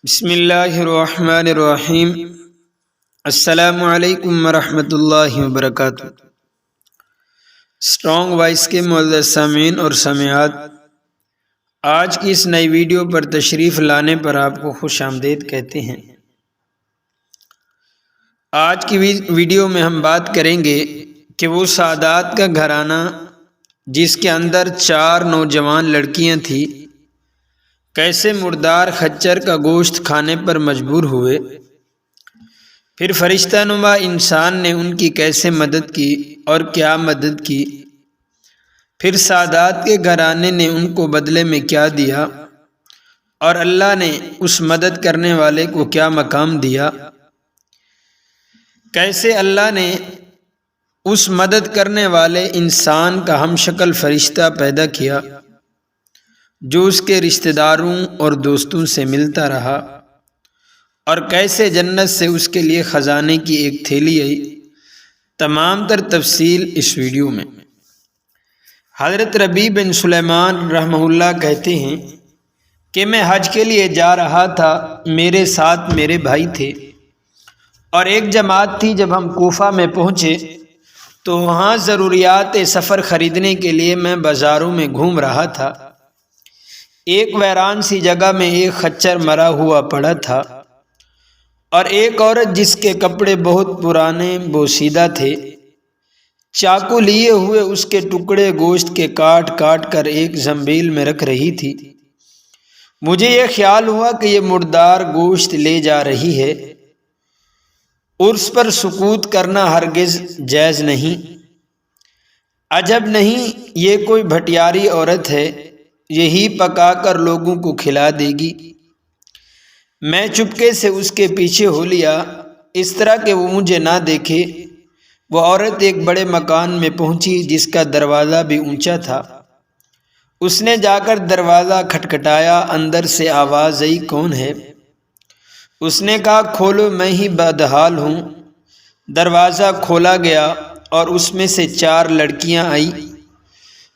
بسم اللہ الرحمن الرحیم۔ السلام علیکم ورحمۃ اللہ وبرکاتہ۔ اسٹرانگ وائس کے معزز سامعین اور سامعات، آج کی اس نئی ویڈیو پر تشریف لانے پر آپ کو خوش آمدید کہتے ہیں۔ آج کی ویڈیو میں ہم بات کریں گے کہ وہ سادات کا گھرانہ جس کے اندر 4 نوجوان لڑکیاں تھیں، کیسے مردار خچر کا گوشت کھانے پر مجبور ہوئے، پھر فرشتہ نما انسان نے ان کی کیسے مدد کی اور کیا مدد کی، پھر سادات کے گھرانے نے ان کو بدلے میں کیا دیا اور اللہ نے اس مدد کرنے والے کو کیا مقام دیا، کیسے اللہ نے اس مدد کرنے والے انسان کا ہم شکل فرشتہ پیدا کیا جو اس کے رشتہ داروں اور دوستوں سے ملتا رہا، اور کیسے جنت سے اس کے لیے خزانے کی ایک تھیلی آئی۔ تمام تر تفصیل اس ویڈیو میں۔ حضرت ربیع بن سلیمان رحمہ اللہ کہتے ہیں کہ میں حج کے لیے جا رہا تھا، میرے ساتھ میرے بھائی تھے اور ایک جماعت تھی۔ جب ہم کوفہ میں پہنچے تو وہاں ضروریات سفر خریدنے کے لیے میں بازاروں میں گھوم رہا تھا۔ ایک ویران سی جگہ میں ایک خچر مرا ہوا پڑا تھا اور ایک عورت جس کے کپڑے بہت پرانے بوسیدہ تھے، چاقو لیے ہوئے اس کے ٹکڑے گوشت کے کاٹ کاٹ کر ایک زنبیل میں رکھ رہی تھی۔ مجھے یہ خیال ہوا کہ یہ مردار گوشت لے جا رہی ہے اور اس پر سکوت کرنا ہرگز جائز نہیں۔ عجب نہیں، یہ کوئی بھٹیاری عورت ہے، یہی پکا کر لوگوں کو کھلا دے گی۔ میں چپکے سے اس کے پیچھے ہو لیا، اس طرح کہ وہ مجھے نہ دیکھے۔ وہ عورت ایک بڑے مکان میں پہنچی جس کا دروازہ بھی اونچا تھا۔ اس نے جا کر دروازہ کھٹکھٹایا، اندر سے آواز آئی، کون ہے؟ اس نے کہا، کھولو، میں ہی بدحال ہوں۔ دروازہ کھولا گیا اور اس میں سے 4 لڑکیاں آئیں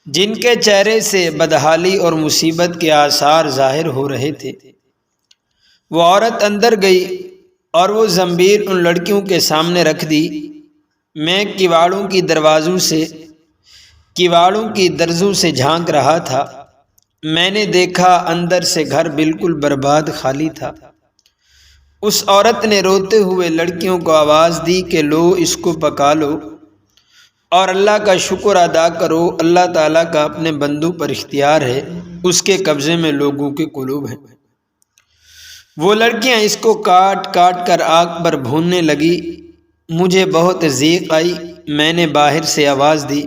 جن کے چہرے سے بدحالی اور مصیبت کے آثار ظاہر ہو رہے تھے۔ وہ عورت اندر گئی اور وہ زنبیل ان لڑکیوں کے سامنے رکھ دی۔ میں کواڑوں کی درزوں سے جھانک رہا تھا۔ میں نے دیکھا اندر سے گھر بالکل برباد خالی تھا۔ اس عورت نے روتے ہوئے لڑکیوں کو آواز دی کہ لو، اس کو پکا لو اور اللہ کا شکر ادا کرو۔ اللہ تعالیٰ کا اپنے بندوں پر اختیار ہے، اس کے قبضے میں لوگوں کے قلوب ہیں۔ وہ لڑکیاں اس کو کاٹ کاٹ کر آگ پر بھوننے لگی۔ مجھے بہت ضیق آئی۔ میں نے باہر سے آواز دی،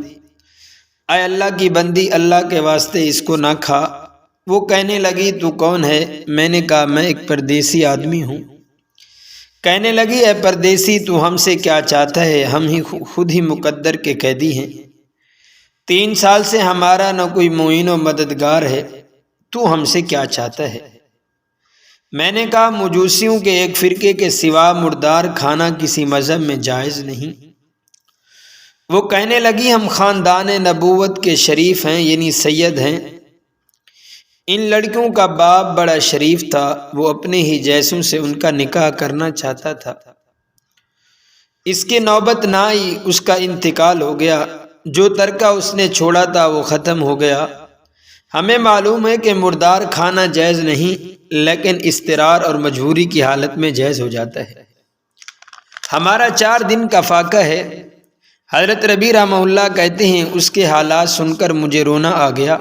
اے اللہ کی بندی، اللہ کے واسطے اس کو نہ کھا۔ وہ کہنے لگی، تو کون ہے؟ میں نے کہا، میں ایک پردیسی آدمی ہوں۔ کہنے لگی، اے پردیسی، تو ہم سے کیا چاہتا ہے؟ ہم ہی خود ہی مقدر کے قیدی ہیں۔ 3 سال سے ہمارا نہ کوئی معین و مددگار ہے، تو ہم سے کیا چاہتا ہے؟ میں نے کہا، مجوسیوں کے ایک فرقے کے سوا مردار کھانا کسی مذہب میں جائز نہیں۔ وہ کہنے لگی، ہم خاندان نبوت کے شریف ہیں، یعنی سید ہیں۔ ان لڑکیوں کا باپ بڑا شریف تھا، وہ اپنے ہی جیسوں سے ان کا نکاح کرنا چاہتا تھا۔ اس کی نوبت نہ آئی، اس کا انتقال ہو گیا۔ جو ترکہ اس نے چھوڑا تھا وہ ختم ہو گیا۔ ہمیں معلوم ہے کہ مردار کھانا جائز نہیں، لیکن اضطرار اور مجبوری کی حالت میں جائز ہو جاتا ہے۔ ہمارا 4 دن کا فاقہ ہے۔ حضرت ربیع رحمہ اللہ کہتے ہیں، اس کے حالات سن کر مجھے رونا آ گیا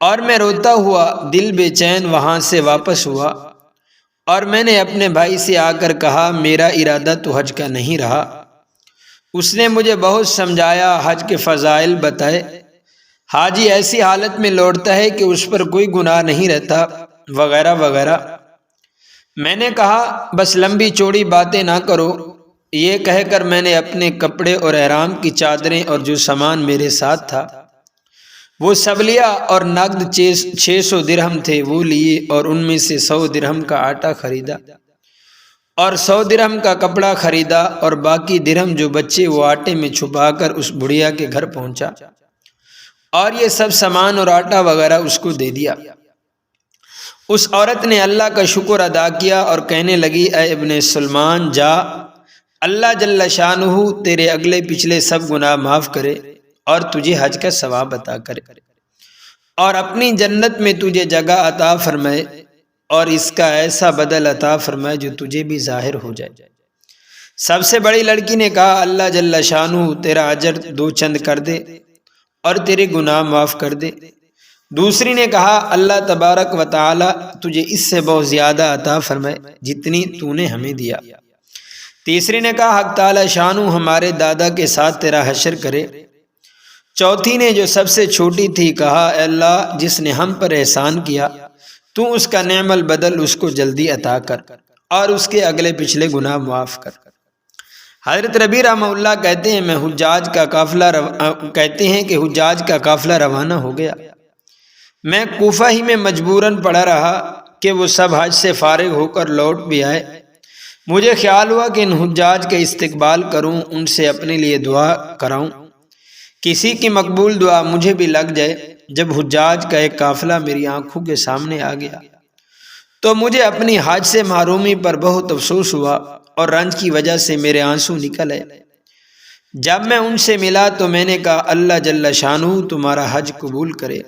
اور میں روتا ہوا دل بے چین وہاں سے واپس ہوا، اور میں نے اپنے بھائی سے آ کر کہا، میرا ارادہ تو حج کا نہیں رہا۔ اس نے مجھے بہت سمجھایا، حج کے فضائل بتائے۔ حاجی ایسی حالت میں لوٹتا ہے کہ اس پر کوئی گناہ نہیں رہتا، وغیرہ وغیرہ۔ میں نے کہا، بس لمبی چوڑی باتیں نہ کرو۔ یہ کہہ کر میں نے اپنے کپڑے اور احرام کی چادریں اور جو سامان میرے ساتھ تھا وہ سب لیا، اور نقد 600 درہم تھے وہ لیے، اور ان میں سے 100 درہم کا آٹا خریدا اور 100 درہم کا کپڑا خریدا، اور باقی درہم جو بچے وہ آٹے میں چھپا کر اس بڑھیا کے گھر پہنچا، اور یہ سب سامان اور آٹا وغیرہ اس کو دے دیا۔ اس عورت نے اللہ کا شکر ادا کیا اور کہنے لگی اے ابن سلمان جا، اللہ جل شانہ تیرے اگلے پچھلے سب گناہ معاف کرے اور تجھے حج کا ثواب عطا کرے اور اپنی جنت میں تجھے جگہ عطا فرمائے اور اس کا ایسا بدل عطا فرمائے جو تجھے بھی ظاہر ہو جائے۔ سب سے بڑی لڑکی نے کہا اللہ جل شانہ تیرا اجر دو چند کر دے اور تیرے گناہ معاف کر دے۔ دوسری نے کہا اللہ تبارک و تعالی تجھے اس سے بہت زیادہ عطا فرمائے جتنی تو نے ہمیں دیا۔ تیسری نے کہا حق تعالی شانہ ہمارے دادا کے ساتھ تیرا حشر کرے۔ چوتھی نے جو سب سے چھوٹی تھی کہا اے اللہ جس نے ہم پر احسان کیا تو اس کا نعم البدل اس کو جلدی عطا کر اور اس کے اگلے پچھلے گناہ معاف کر۔ حضرت ربیع رحمہ اللہ کہتے ہیں کہ حجاج کا قافلہ روانہ ہو گیا۔ میں کوفہ ہی میں مجبوراً پڑا رہا کہ وہ سب حج سے فارغ ہو کر لوٹ بھی آئے۔ مجھے خیال ہوا کہ ان حجاج کا استقبال کروں، ان سے اپنے لیے دعا کراؤں، کسی کی مقبول دعا مجھے بھی لگ جائے۔ جب حجاج کا ایک قافلہ میری آنکھوں کے سامنے آ گیا تو مجھے اپنی حج سے محرومی پر بہت افسوس ہوا اور رنج کی وجہ سے میرے آنسو نکل آئے۔ جب میں ان سے ملا تو میں نے کہا اللہ جل شانہ تمہارا حج قبول کرے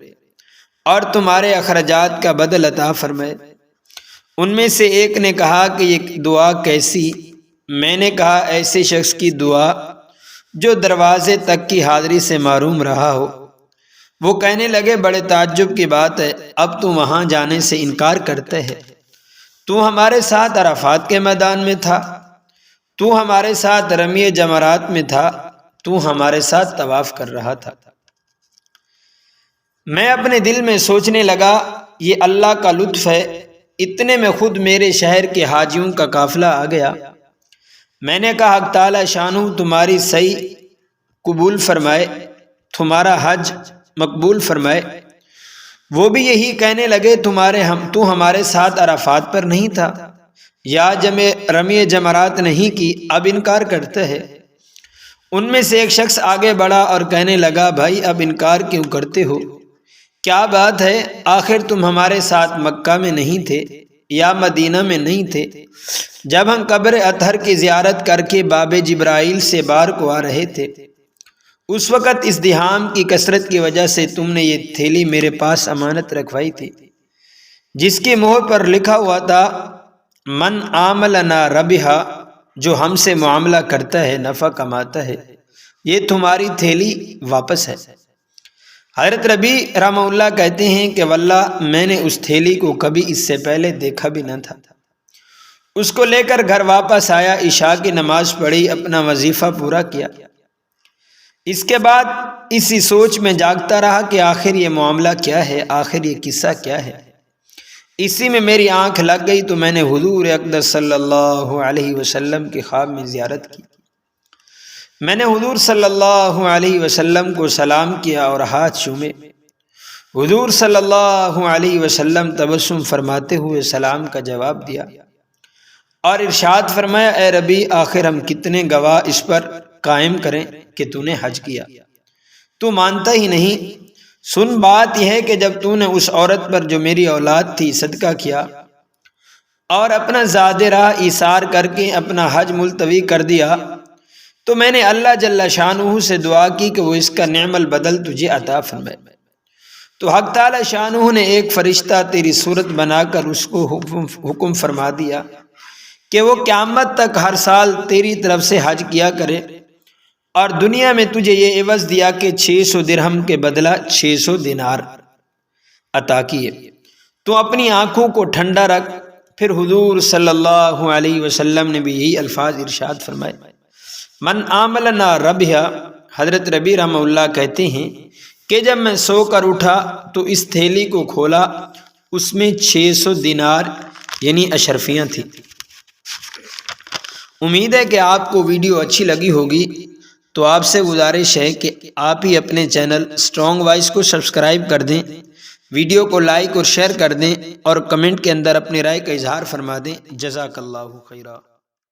اور تمہارے اخراجات کا بدل عطا فرمائے۔ ان میں سے ایک نے کہا کہ یہ دعا کیسی؟ میں نے کہا ایسے شخص کی دعا جو دروازے تک کی حاضری سے محروم رہا ہو۔ وہ کہنے لگے بڑے تعجب کی بات ہے، اب تو وہاں جانے سے انکار کرتے ہے۔ تو ہمارے ساتھ عرفات کے میدان میں تھا، تو ہمارے ساتھ رمی جمرات میں تھا، تو ہمارے ساتھ طواف کر رہا تھا۔ میں اپنے دل میں سوچنے لگا یہ اللہ کا لطف ہے، اتنے میں خود میرے شہر کے حاجیوں کا قافلہ آ گیا۔ میں نے کہا حق تعالی شانہ تمہاری صحیح قبول فرمائے، تمہارا حج مقبول فرمائے۔ وہ بھی یہی کہنے لگے تو ہمارے ساتھ عرفات پر نہیں تھا یا رمی جمرات نہیں کی، اب انکار کرتے ہیں۔ ان میں سے ایک شخص آگے بڑھا اور کہنے لگا بھائی اب انکار کیوں کرتے ہو؟ کیا بات ہے؟ آخر تم ہمارے ساتھ مکہ میں نہیں تھے یا مدینہ میں نہیں تھے جب ہم قبر اطہر کی زیارت کر کے باب جبرائیل سے بار کو آ رہے تھے؟ اس وقت ازدحام کی کثرت کی وجہ سے تم نے یہ تھیلی میرے پاس امانت رکھوائی تھی جس کی مہر پر لکھا ہوا تھا من عاملنا ربحا، جو ہم سے معاملہ کرتا ہے نفع کماتا ہے، یہ تمہاری تھیلی واپس ہے۔ حضرت ربیع رحمہ اللہ کہتے ہیں کہ واللہ میں نے اس تھیلی کو کبھی اس سے پہلے دیکھا بھی نہ تھا۔ اس کو لے کر گھر واپس آیا، عشاء کی نماز پڑھی، اپنا وظیفہ پورا کیا۔ اس کے بعد اسی سوچ میں جاگتا رہا کہ آخر یہ معاملہ کیا ہے، آخر یہ قصہ کیا ہے۔ اسی میں میری آنکھ لگ گئی تو میں نے حضور اقدس صلی اللہ علیہ وسلم کے خواب میں زیارت کی۔ میں نے حضور صلی اللہ علیہ وسلم کو سلام کیا اور ہاتھ چومے۔ حضور صلی اللہ علیہ وسلم تبسم فرماتے ہوئے سلام کا جواب دیا اور ارشاد فرمایا اے ربیع آخر ہم کتنے گواہ اس پر قائم کریں کہ تو نے حج کیا؟ تو مانتا ہی نہیں۔ سن بات یہ ہے کہ جب تو نے اس عورت پر جو میری اولاد تھی صدقہ کیا اور اپنا زاد راہ ایثار کر کے اپنا حج ملتوی کر دیا تو میں نے اللہ جل شانہ سے دعا کی کہ وہ اس کا نعم البدل تجھے عطا فرمائے۔ تو حق تعالی شانہ نے ایک فرشتہ تیری صورت بنا کر اس کو حکم فرما دیا کہ وہ قیامت تک ہر سال تیری طرف سے حج کیا کرے، اور دنیا میں تجھے یہ عوض دیا کہ 600 درہم کے بدلہ 600 دینار عطا کیے۔ تو اپنی آنکھوں کو ٹھنڈا رکھ۔ پھر حضور صلی اللہ علیہ وسلم نے بھی یہی الفاظ ارشاد فرمائے من عاملنا ربحا۔ حضرت ربیع رحمہ اللہ کہتے ہیں کہ جب میں سو کر اٹھا تو اس تھیلی کو کھولا، اس میں 600 دینار یعنی اشرفیاں تھیں۔ امید ہے کہ آپ کو ویڈیو اچھی لگی ہوگی، تو آپ سے گزارش ہے کہ آپ ہی اپنے چینل اسٹرانگ وائس کو سبسکرائب کر دیں، ویڈیو کو لائک اور شیئر کر دیں اور کمنٹ کے اندر اپنی رائے کا اظہار فرما دیں۔ جزاک اللہ خیرہ۔